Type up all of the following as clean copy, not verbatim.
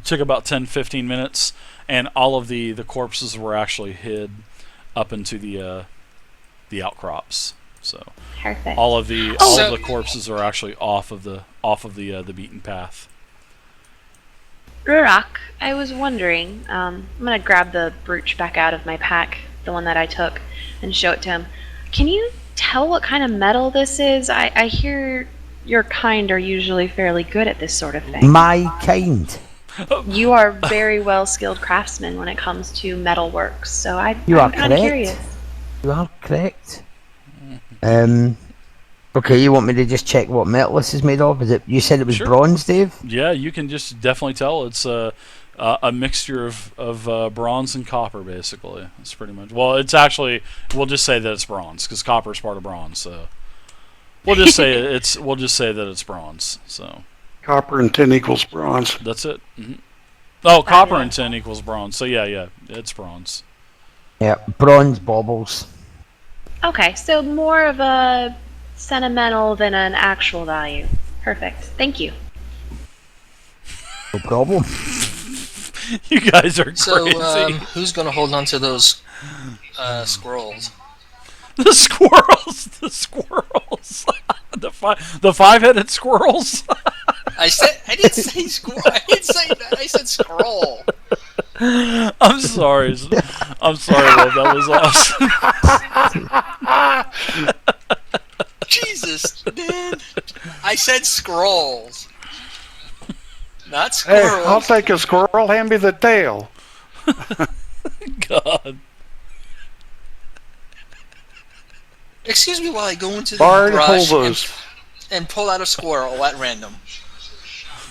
took about 10-15 minutes, and all of the corpses were actually hid up into the outcrops. So Perfect. all of the corpses are actually off of the beaten path. Rurak, I was wondering, I'm gonna grab the brooch back out of my pack, the one that I took, and show it to him. Can you tell what kind of metal this is? I hear your kind are usually fairly good at this sort of thing. My kind? You are very well skilled craftsmen when it comes to metal works, so I'm kind of curious. You are correct. Okay, you want me to just check what metal this is made of? You said it was bronze, Dave? Yeah, you can just definitely tell it's a mixture of bronze and copper, basically. It's pretty much. Well, it's actually. We'll just say that it's bronze because copper is part of bronze. So we'll just say it's. We'll just say that it's bronze. So copper and tin equals bronze. That's it. Mm-hmm. Oh, copper and tin equals bronze. So yeah, it's bronze. Yeah, bronze baubles. Okay, so more of a sentimental than an actual value. Perfect. Thank you. No problem. You guys are crazy. So, who's going to hold on to those squirrels? The squirrels. The squirrels. the five-headed squirrels. I didn't say squirrel. I didn't say that. I said scroll. I'm sorry. I'm sorry, Will. That was awesome. Jesus, man. I said scrolls. Not squirrels. Hey, I'll take a squirrel. Hand me the tail. God. Excuse me while I go into the Bard, brush hold those. and pull out a squirrel at random.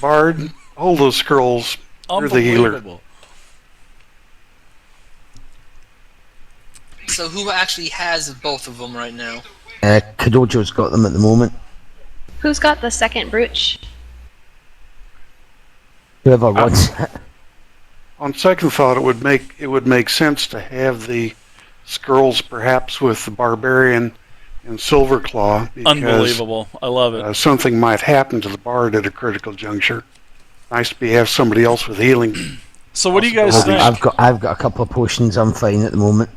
Bard, hold those scrolls. You're the healer. So who actually has both of them right now? Kadojo's got them at the moment. Who's got the second brooch? Whoever wants. On second thought, it would make sense to have the scrolls perhaps with the barbarian and Silverclaw. Because, unbelievable! I love it. Something might happen to the bard at a critical juncture. Nice to have somebody else with healing. So what do you guys think? I've got a couple of potions. I'm fine at the moment.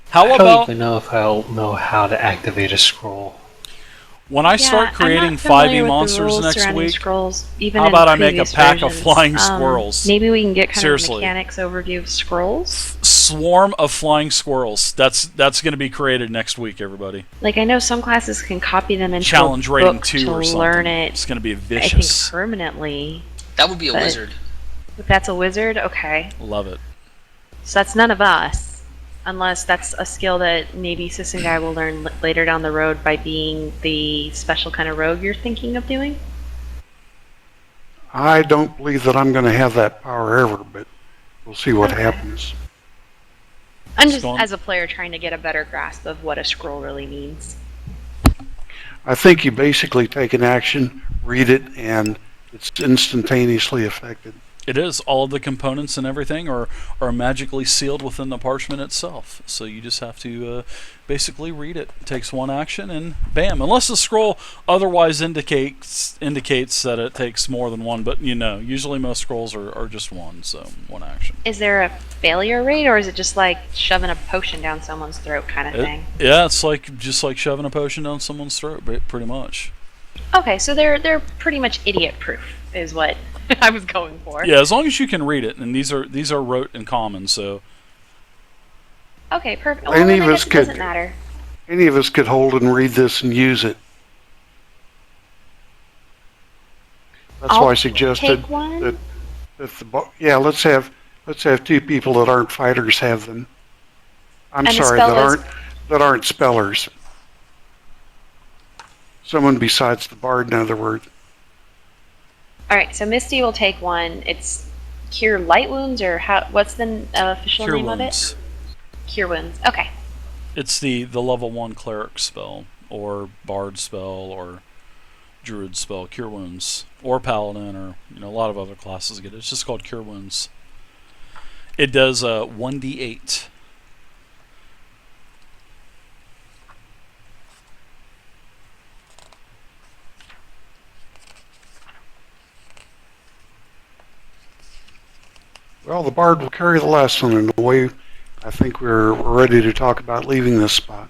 How I about? don't even know if I'll know how to activate a scroll. When I start creating 5e monsters next week, scrolls, even how about I make a previous pack of versions. flying squirrels? Maybe we can get kind Seriously. of a mechanics overview of scrolls. Swarm of flying squirrels. That's going to be created next week, everybody. Like I know some classes can copy them into Challenge a rating book 2 to or something. learn it. It's going to be I vicious. think permanently. That would be a wizard. If that's a wizard, okay. Love it. So that's none of us. Unless that's a skill that maybe Guy will learn later down the road by being the special kind of rogue you're thinking of doing? I don't believe that I'm going to have that power ever, but we'll see what happens. I'm just, as a player, trying to get a better grasp of what a scroll really means. I think you basically take an action, read it, and it's instantaneously affected. It is. All of the components and everything are magically sealed within the parchment itself. So you just have to basically read it. It takes one action and bam. Unless the scroll otherwise indicates that it takes more than one. But usually most scrolls are just one. So one action. Is there a failure rate, or is it just like shoving a potion down someone's throat kind of thing? Yeah, it's just like shoving a potion down someone's throat, pretty much. Okay, so they're pretty much idiot-proof, is what I was going for. Yeah, as long as you can read it, and these are wrote in common, so. Okay, perfect. Well, then I guess it doesn't matter. Any of us could hold and read this and use it. That's why I suggested take one. let's have 2 people that aren't fighters have them. I'm And sorry, that aren't spellers. Someone besides the bard, in other words. Alright, so Misty will take one. It's Cure Light Wounds, or what's the official Cure name wounds. of it? Cure Wounds. Okay. It's the level 1 cleric spell, or bard spell, or druid spell, Cure Wounds, or paladin, or a lot of other classes get it. It's just called Cure Wounds. It does 1d8. Well, the bard will carry the lesson, and the way I think we're ready to talk about leaving this spot.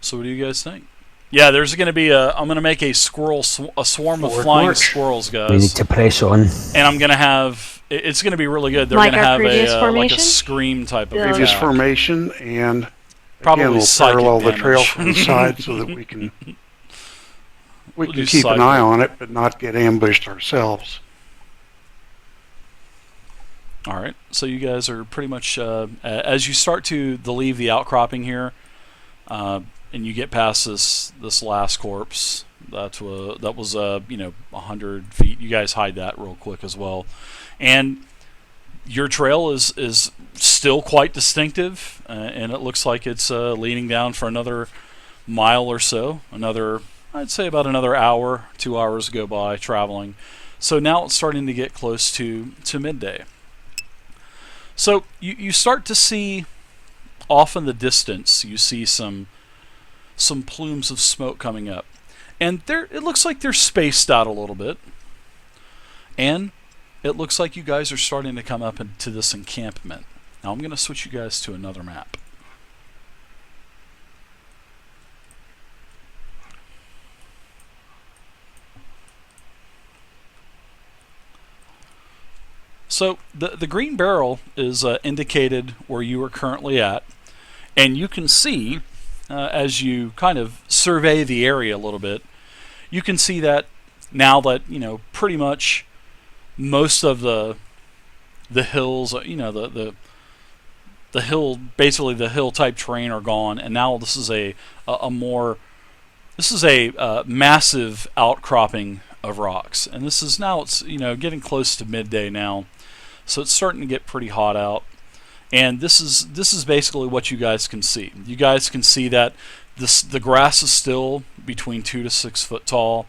So what do you guys think? Yeah, there's going to be I'm going to make a swarm of Forward flying march. squirrels, guys. We need to press on. And I'm going to have, it's going to be really good. They're Like going to our have previous like a formation? scream type of Previous Previous attack. formation, and Probably again, we'll psychic parallel the damage. trail from the side so that we can We'll do keep an psychic. eye on it, but not get ambushed ourselves. All right, so you guys are pretty much as you start to leave the outcropping here, and you get past this last corpse. That was 100 feet. You guys hide that real quick as well, and your trail is still quite distinctive, and it looks like it's leading down for another mile or so. I'd say about another hour, 2 hours go by traveling. So now it's starting to get close to midday. So you start to see off in the distance, you see some plumes of smoke coming up. And it looks like they're spaced out a little bit. And it looks like you guys are starting to come up into this encampment. Now I'm going to switch you guys to another map. So the green barrel is indicated where you are currently at, and you can see as you kind of survey the area a little bit, you can see that now that pretty much most of the hills, the hill, basically the hill type terrain are gone, and now this is a massive outcropping of rocks, and this is now it's getting close to midday now. So it's starting to get pretty hot out, and this is basically what you guys can see. You guys can see that the grass is still between 2 to 6 foot tall.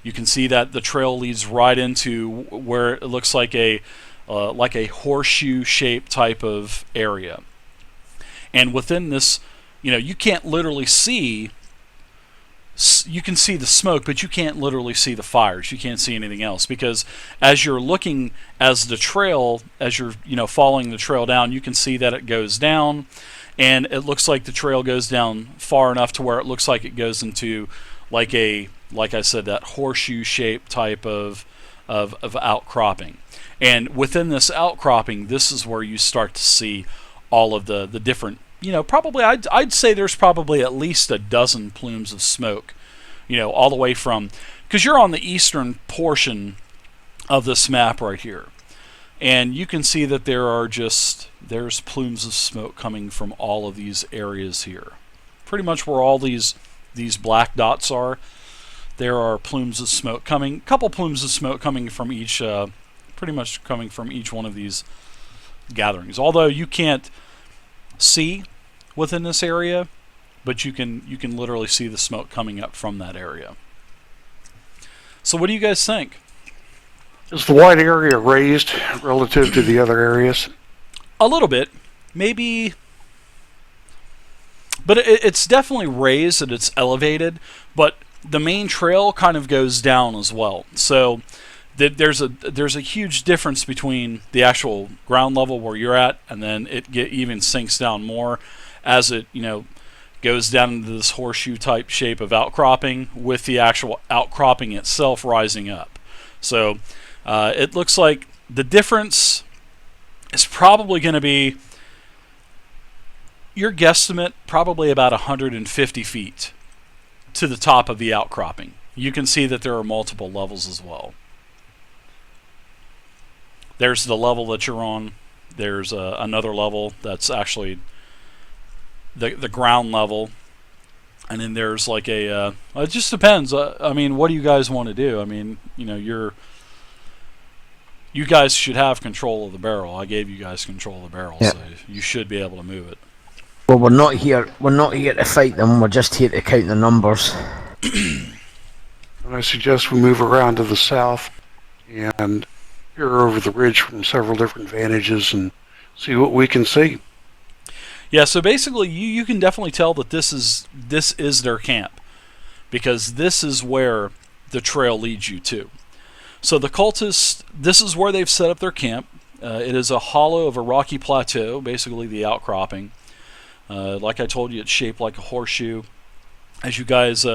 You can see that the trail leads right into where it looks like a horseshoe shaped type of area. And within this, you can't literally see. You can see the smoke, but you can't literally see the fires. You can't see anything else, because as you're looking as you're following the trail down, you can see that it goes down, and it looks like the trail goes down far enough to where it looks like it goes into like I said, that horseshoe shaped type of outcropping. And within this outcropping, this is where you start to see all of the different. Probably I'd say there's probably at least a dozen plumes of smoke, all the way from, because you're on the eastern portion of this map right here, and you can see that there's plumes of smoke coming from all of these areas here. Pretty much where all these black dots are, there are plumes of smoke coming, couple plumes of smoke coming from each, pretty much coming from each one of these gatherings. Although you can't see within this area, but you can literally see the smoke coming up from that area. So what do you guys think? Is the white area raised relative to the other areas? A little bit, maybe, but it's definitely raised and it's elevated, but the main trail kind of goes down as well. So there's a huge difference between the actual ground level where you're at, and then it even sinks down more as it goes down into this horseshoe type shape of outcropping, with the actual outcropping itself rising up. So it looks like the difference is probably going to be, your guesstimate, probably about 150 feet to the top of the outcropping. You can see that there are multiple levels as well. There's the level that you're on. There's another level that's actually the ground level, and then there's like it just depends. I mean, what do you guys want to do? I mean, you guys should have control of the barrel. I gave you guys control of the barrel, Yeah. so you should be able to move it. Well, we're not here to fight them. We're just here to count the numbers. And I suggest we move around to the south and peer over the ridge from several different vantages and see what we can see. Yeah, so basically you can definitely tell that this is their camp, because this is where the trail leads you to. So the cultists, this is where they've set up their camp. It is a hollow of a rocky plateau, basically the outcropping. Like I told you, it's shaped like a horseshoe. As you guys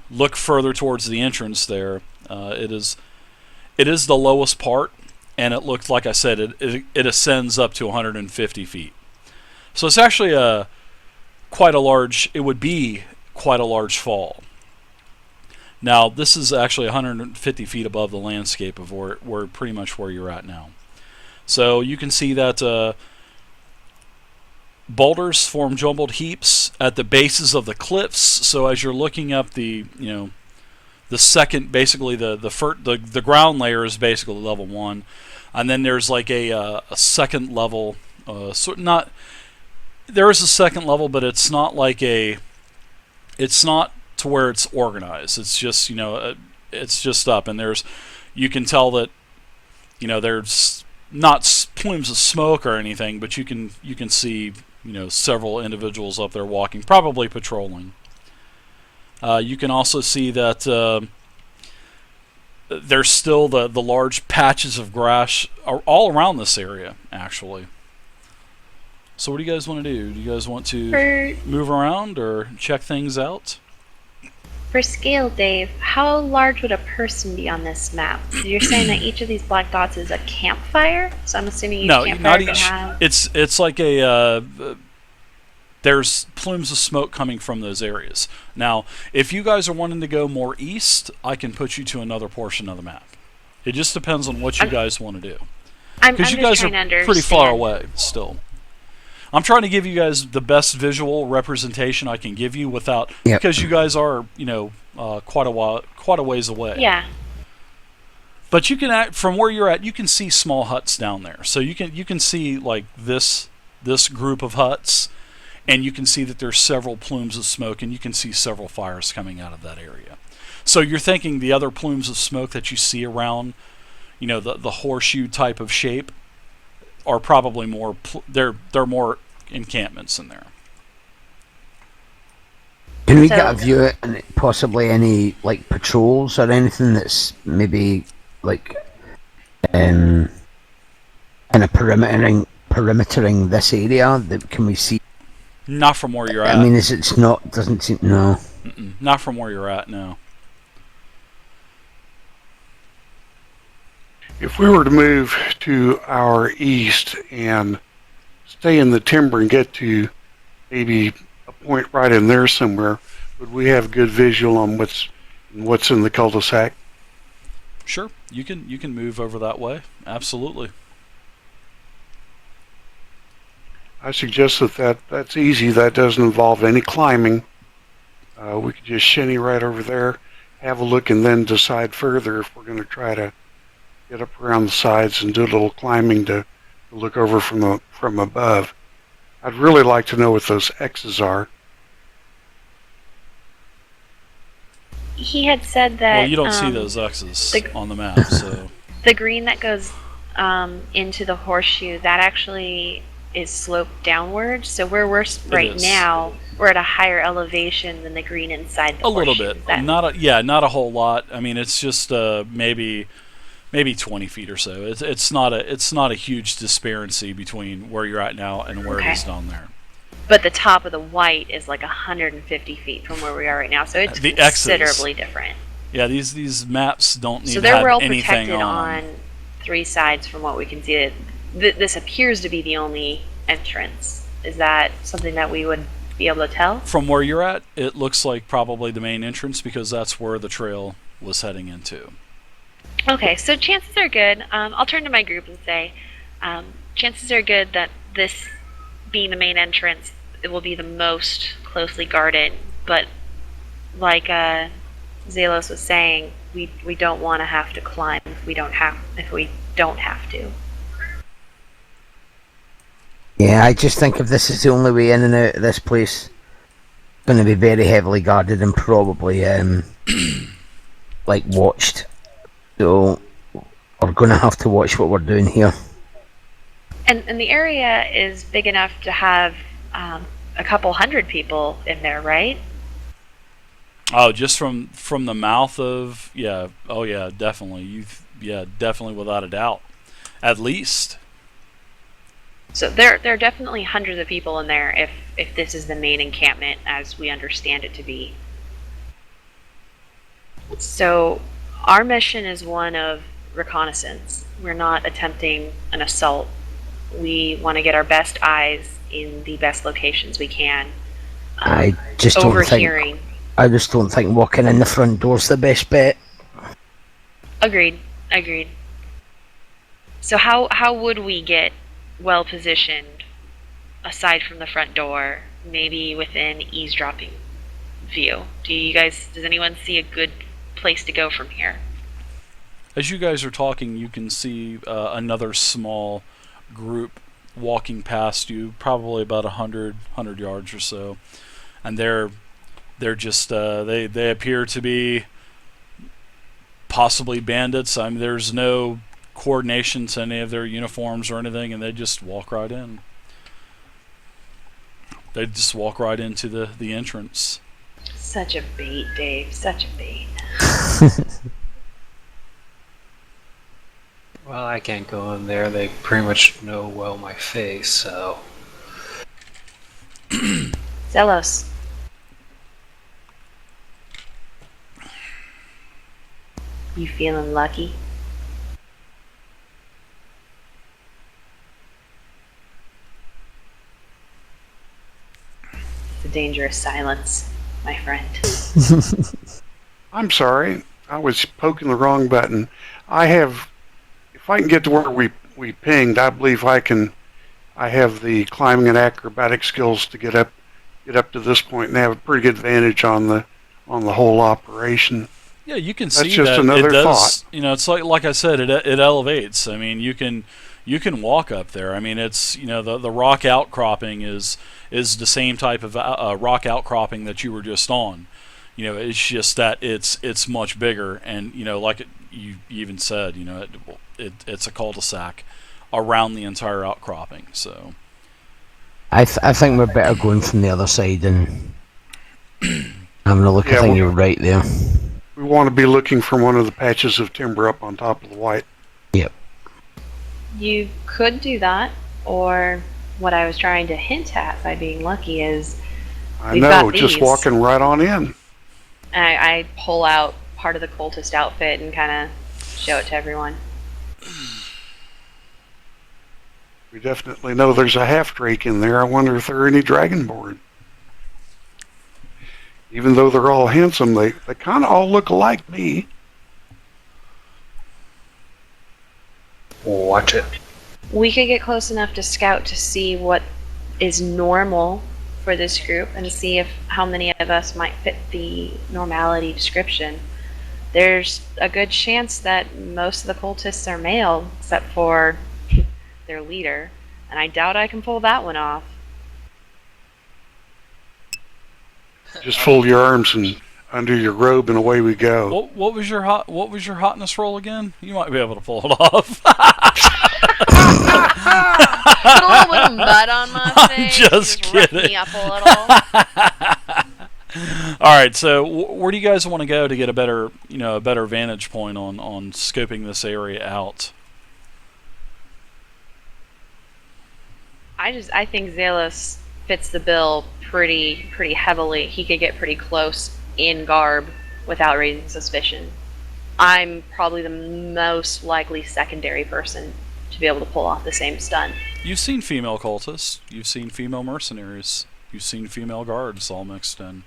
look further towards the entrance there, it is the lowest part, and it looks, like I said, it ascends up to 150 feet. So it's actually it would be quite a large fall. Now, this is actually 150 feet above the landscape of where pretty much where you're at now. So you can see that boulders form jumbled heaps at the bases of the cliffs. So as you're looking up the second, basically the ground layer is basically level 1, and then there's like a second level. There is a second level, but it's not to where it's organized. It's just it's just up, and you can tell that there's not plumes of smoke or anything, but you can see several individuals up there walking, probably patrolling. You can also see that there's still the large patches of grass all around this area, actually. So what do you guys want to do? Do you guys want to move around or check things out? For scale, Dave, how large would a person be on this map? You're saying that each of these black dots is a campfire? So I'm assuming each campfire not each. can have... It's like there's plumes of smoke coming from those areas. Now, if you guys are wanting to go more east, I can put you to another portion of the map. It just depends on what you guys want to do. Because you guys are pretty far away still. I'm trying to give you guys the best visual representation I can give you without, because you guys are, quite a ways away. Yeah. But you can from where you're at, you can see small huts down there. So you can see like this group of huts, and you can see that there's several plumes of smoke, and you can see several fires coming out of that area. So you're thinking the other plumes of smoke that you see around, the horseshoe type of shape, are probably more. They're more encampments in there. Can we get a view at possibly any like patrols or anything that's maybe like kind of perimetering this area? That can we see? Not from where you're at. I mean, doesn't seem no. Not from where you're at, no. If we were to move to our east and stay in the timber and get to maybe a point right in there somewhere, would we have good visual on what's in the cul-de-sac? Sure, you can move over that way. Absolutely. I suggest that's easy. That doesn't involve any climbing. We could just shinny right over there, have a look, and then decide further if we're going to try to get up around the sides and do a little climbing to look over from above. I'd really like to know what those X's are. He had said that... Well, you don't see those X's on the map, so... The green that goes into the horseshoe, that actually is sloped downward. So where we're right now, we're at a higher elevation than the green inside the horseshoe. A little bit. Not a whole lot. I mean, it's just maybe 20 feet or so. It's not a huge disparity between where you're at now and where it is down there. But the top of the white is like 150 feet from where we are right now, so it's considerably different. Yeah, these maps don't need so to have they're well anything protected on 3 sides from what we can see. This appears to be the only entrance. Is that something that we would be able to tell? From where you're at, it looks like probably the main entrance because that's where the trail was heading into. Okay, so chances are good. I'll turn to my group and say, chances are good that this being the main entrance, it will be the most closely guarded. But like Zelos was saying, we don't want to have to climb if we don't have to. Yeah, I just think if this is the only way in and out of this place, it's going to be very heavily guarded and probably like watched. So we're going to have to watch what we're doing here. And the area is big enough to have a couple hundred people in there, right? Oh, just from the mouth of, yeah. Oh yeah, definitely. Definitely without a doubt. At least. So there are definitely hundreds of people in there if this is the main encampment as we understand it to be. So our mission is one of reconnaissance. We're not attempting an assault. We want to get our best eyes in the best locations we can. I just don't overhearing. think. I just don't think walking in the front door's the best bet. Agreed. So how would we get well positioned aside from the front door, maybe within eavesdropping view? Does anyone see a good place to go from here? As you guys are talking, you can see another small group walking past you, probably about 100 yards or so, and they're just they appear to be possibly bandits. I mean, there's no coordination to any of their uniforms or anything, and they just walk right in. They just walk right into the entrance. Such a bait, Dave. Such a bait. Well, I can't go in there. They pretty much know well my face, so... Zelos. You feeling lucky? It's a dangerous silence, my friend. I'm sorry, I was poking the wrong button. If I can get to where we pinged, I believe I have the climbing and acrobatic skills to get up to this point and have a pretty good advantage on the whole operation. Yeah, you can That's see just that another it does. thought. You know, it's like I said, it elevates. I mean, you can walk up there. I mean, it's, you know, the rock outcropping is the same type of rock outcropping that you were just on. You know, it's just that it's much bigger, and you know, like you even said, you know, it's a cul-de-sac around the entire outcropping. So I think we're better going from the other side and having a look. Yeah, I think you're right there. We want to be looking for one of the patches of timber up on top of the white. Yep. You could do that, or what I was trying to hint at by being lucky is I we've know, got just these. walking right on in. I pull out part of the cultist outfit and kind of show it to everyone. We definitely know there's a half drake in there. I wonder if there are any dragonborn. Even though they're all handsome, they kind of all look like me. Watch it. We could get close enough to scout to see what is normal for this group and see if how many of us might fit the normality description. There's a good chance that most of the cultists are male, except for their leader, and I doubt I can pull that one off. Just fold your arms and under your robe, and away we go. what was your hotness roll again? You might be able to pull it off. Put a little bit of mud on my face. Just rough kidding. me up a little. All right, so where do you guys want to go to get a better vantage point on scoping this area out? I think Zelos fits the bill pretty heavily. He could get pretty close in garb without raising suspicion. I'm probably the most likely secondary person to be able to pull off the same stunt. You've seen female cultists, you've seen female mercenaries, you've seen female guards all mixed in.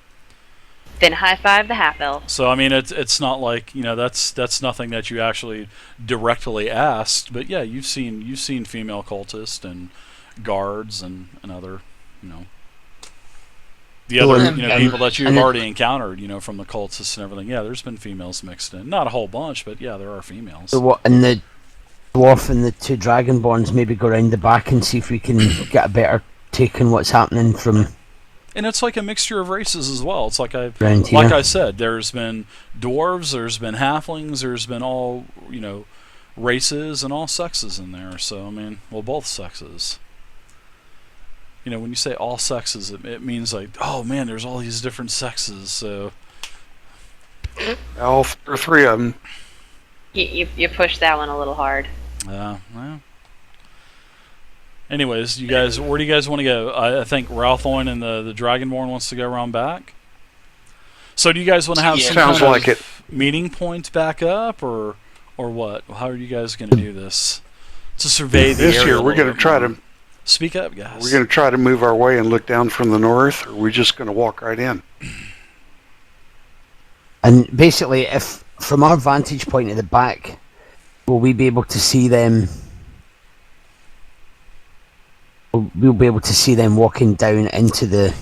Then high five the half elf. So I mean, it's not like, you know, that's nothing that you actually directly asked, but yeah, you've seen female cultists and guards and other, you know, the other, you know, people that you've already encountered, you know, from the cultists and everything. Yeah, there's been females mixed in, not a whole bunch, but yeah, there are females. So what? And the dwarf and the two dragonborns maybe go around the back and see if we can get a better take on what's happening from. And it's like a mixture of races as well. It's like Around here. like I said, there's been dwarves, there's been halflings, there's been all, you know, races and all sexes in there. So I mean, well, both sexes. You know, when you say all sexes, it means like, oh man, there's all these different sexes. So All three of them. You pushed that one a little hard. Well. Anyways, you guys, where do you guys want to go? I think Ralthoin and the Dragonborn wants to go around back. So do you guys want to have Yeah, some sounds kind like of it. meeting point back up, or what? How are you guys going to do this? To survey the This area year, a we're little going to bit try more. to Speak up, guys. we're going to try to move our way and look down from the north, or are we just going to walk right in? And basically, if from our vantage point at the back, will we be able to see them? We'll be able to see them walking down into the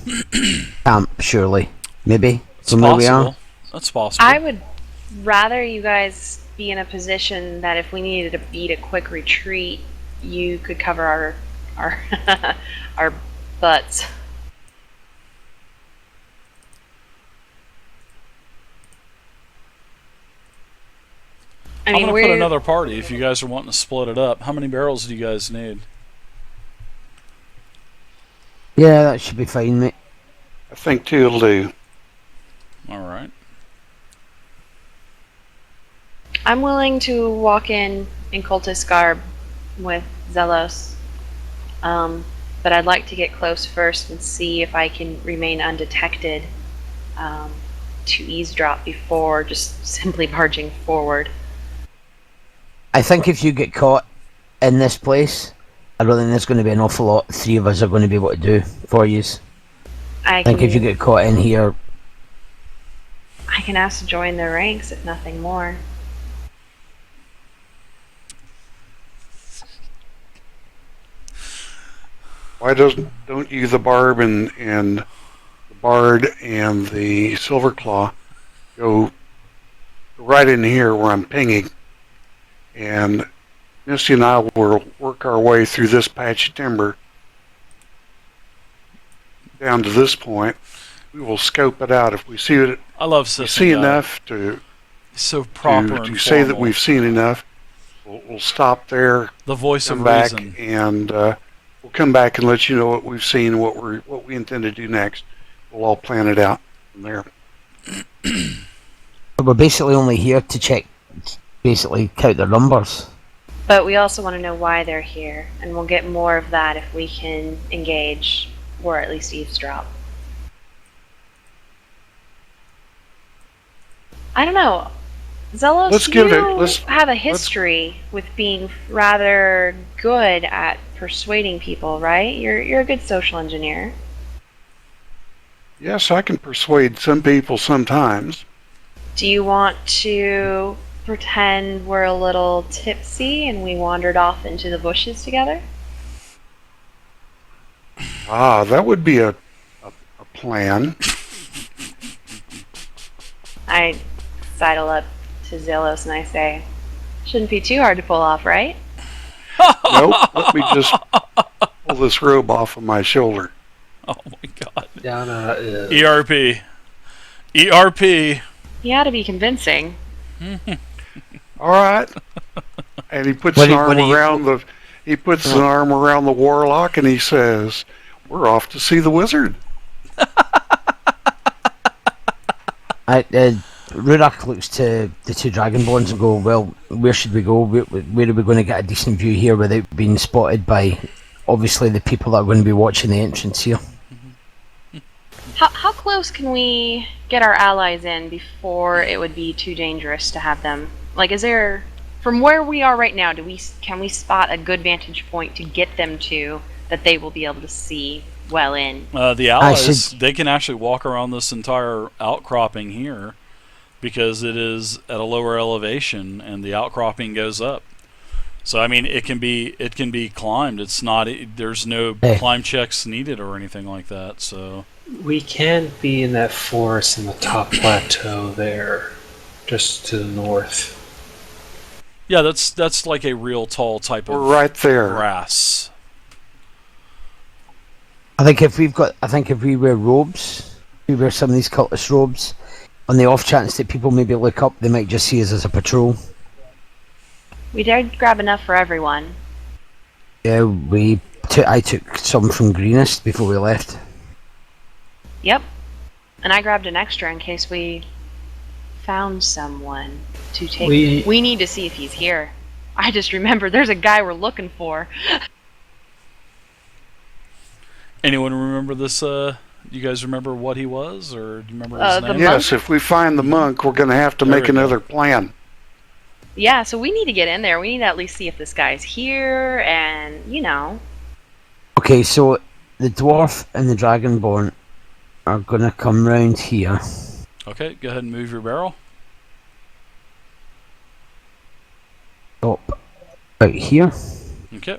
camp, surely. Maybe It's from where we possible. are. That's possible. I would rather you guys be in a position that if we needed to beat a quick retreat, you could cover our our butts. I'm going to put another party if you guys are wanting to split it up. How many barrels do you guys need? Yeah, that should be fine, mate. I think two will do. All right. I'm willing to walk in Cultist garb with Zelos, but I'd like to get close first and see if I can remain undetected to eavesdrop before just simply barging forward. I think if you get caught in this place, I don't think there's going to be an awful lot three of us are going to be able to do for you. I think if you get caught in here, I can ask to join their ranks if nothing more. Why don't you, the Barb and the Bard and the Silverclaw, go right in here where I'm pinging, and Misty and I will work our way through this patch of timber down to this point. We will scope it out if we see it. I love We Sissy. see enough to So proper and to say that formal. we've seen enough. We'll stop there, The voice come of back, reason. and we'll come back and let you know what we've seen, what we intend to do next. We'll all plan it out from there. but we're basically only here to check, basically count their numbers. But we also want to know why they're here, and we'll get more of that if we can engage, or at least eavesdrop. I don't know. Zelos, Let's give you it- let's- have a history with being rather good at persuading people, right? You're a good social engineer. Yes, I can persuade some people sometimes. Do you want to pretend we're a little tipsy and we wandered off into the bushes together? Ah, that would be a plan. I sidle up to Zelos and I say, shouldn't be too hard to pull off, right? Nope, let me just pull this robe off of my shoulder. Oh my god. Yana is. ERP. ERP. He ought to be convincing. All right. And he puts What an do you- arm what do you- around the an arm around the warlock and he says, "We're off to see the wizard." Rurak looks to the two Dragonborns and go, well, where should we go? Where are we going to get a decent view here without being spotted by, obviously, the people that are going to be watching the entrance here? How close can we get our allies in before it would be too dangerous to have them? Like, is there, from where we are right now, can we spot a good vantage point to get them to that they will be able to see well in? The allies, they can actually walk around this entire outcropping here because it is at a lower elevation and the outcropping goes up. So I mean, it can be climbed. It's not. There's no climb checks needed or anything like that. So We can be in that forest in the top plateau there, just to the north. yeah, that's like a real tall type We're of right there. grass. I think if we wear robes, we wear some of these cultist robes, on the off chance that people maybe look up, they might just see us as a patrol. We did grab enough for everyone. Yeah, I took some from Greenest before we left. Yep. And I grabbed an extra in case we found someone to take. We- need to see if he's here. I just remembered there's a guy we're looking for. Anyone remember this? You guys remember what he was, or do you remember his The name? monk? Yes, if we find the monk, we're going to have to There make we go. another plan. Yeah, so we need to get in there. We need to at least see if this guy's here, and Okay, so the dwarf and the dragonborn are gonna come round here. Okay, go ahead and move your barrel. Stop out here. Okay.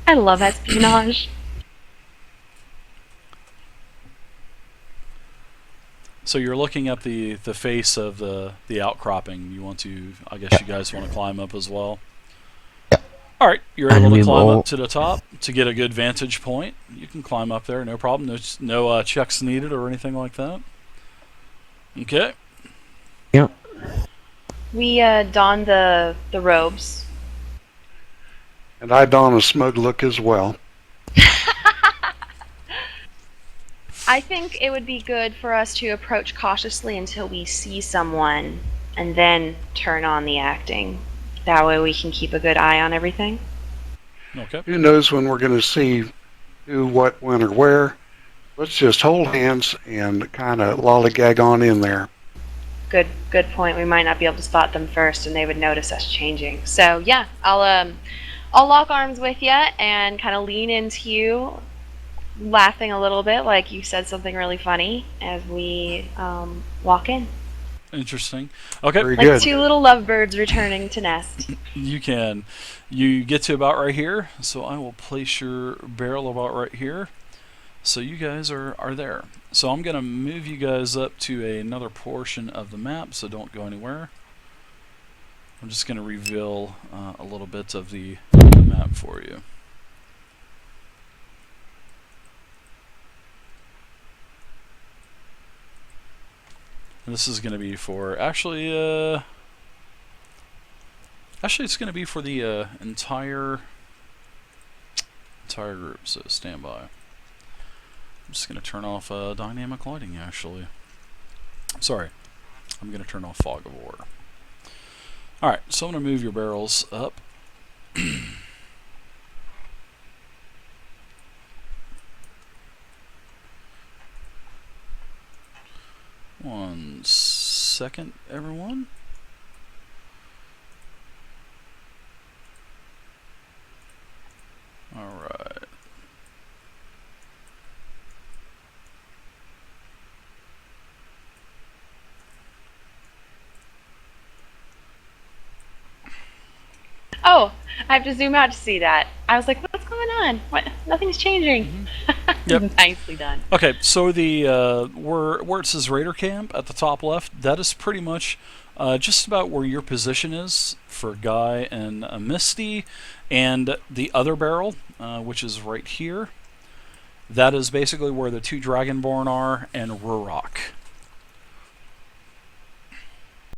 I love espionage. So you're looking at the face of the outcropping. You want to, I guess you guys want to climb up as well. All right, you're And able to we climb will- up to the top to get a good vantage point. You can climb up there, no problem. No checks needed or anything like that. Okay. Yep. We don the robes. And I don a smug look as well. I think it would be good for us to approach cautiously until we see someone, and then turn on the acting. That way we can keep a good eye on everything. Okay. Who knows when we're going to see who, what, when, or where? Let's just hold hands and kind of lollygag on in there. Good point. We might not be able to spot them first, and they would notice us changing. So yeah, I'll lock arms with you and kind of lean into you, laughing a little bit like you said something really funny as we walk in. Interesting. Okay. Very Like good. two little lovebirds returning to nest. You get to about right here, so I will place your barrel about right here. So you guys are there. So I'm going to move you guys up to another portion of the map, so don't go anywhere. I'm just going to reveal a little bit of the map for you. And this is going to be for, actually it's going to be for the entire group, so stand by. I'm just going to turn off dynamic lighting, actually. Sorry. I'm going to turn off fog of war. Alright, so I'm going to move your barrels up. One second, everyone. Alright. Oh, I have to zoom out to see that. I was like, what's going on? What? Nothing's changing. Yep. Nicely done. Okay, so the where it says Raider Camp at the top left, that is pretty much just about where your position is for Guy and Misty, and the other barrel, which is right here. That is basically where the two Dragonborn are and Rurok.